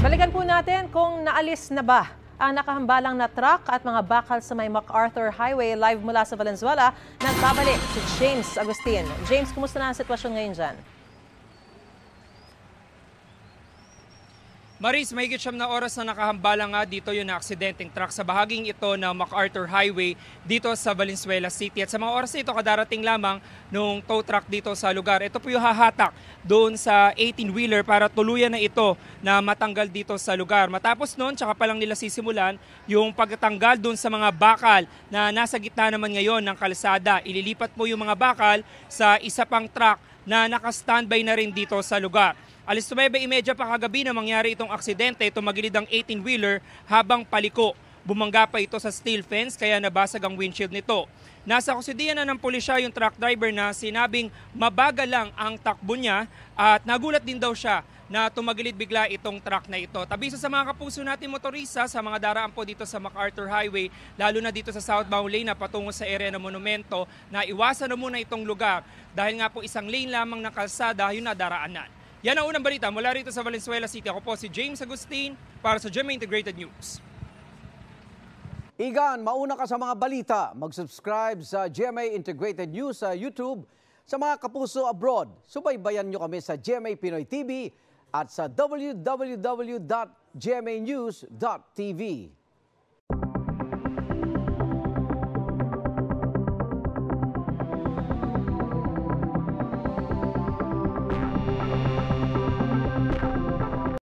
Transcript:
Balikan po natin kung naalis na ba ang nakahambalang na truck at mga bakal sa may MacArthur Highway. Live mula sa Valenzuela, nagbabalik si James Agustin. James, kumusta na ang sitwasyon ngayon dyan? Maris, mahigit 7 na oras na nakahambalang nga dito yung na-aksidenteng truck sa bahaging ito ng MacArthur Highway dito sa Valenzuela City. At sa mga oras na ito, kadarating lamang nung tow truck dito sa lugar. Ito po yung hahatak doon sa 18-wheeler para tuluyan na ito na matanggal dito sa lugar. Matapos noon, tsaka pa lang nila sisimulan yung pagtanggal doon sa mga bakal na nasa gitna naman ngayon ng kalsada. Ililipat po yung mga bakal sa isa pang truck na naka-standby na rin dito sa lugar. Alas 9:30 pa kagabi na mangyari itong aksidente, tumagilid ang 18-wheeler habang paliko. Bumangga pa ito sa steel fence kaya nabasag ang windshield nito. Nasa kusidiya na ng pulisya yung truck driver na sinabing mabagal lang ang takbo niya at nagulat din daw siya na tumagilid bigla itong truck na ito. Tabisa sa mga kapuso natin motorista sa mga daraan po dito sa MacArthur Highway, lalo na dito sa southbound lane na patungo sa area ng monumento, na iwasan na muna itong lugar dahil nga po isang lane lamang ng kalsada yung nadaraanan. Yan ang unang balita mula rito sa Valenzuela City. Ako po si James Agustin para sa GMA Integrated News. Igan, mauna ka sa mga balita. Mag-subscribe sa GMA Integrated News sa YouTube. Sa mga kapuso abroad, subaybayan nyo kami sa GMA Pinoy TV at sa www.gmanews.tv.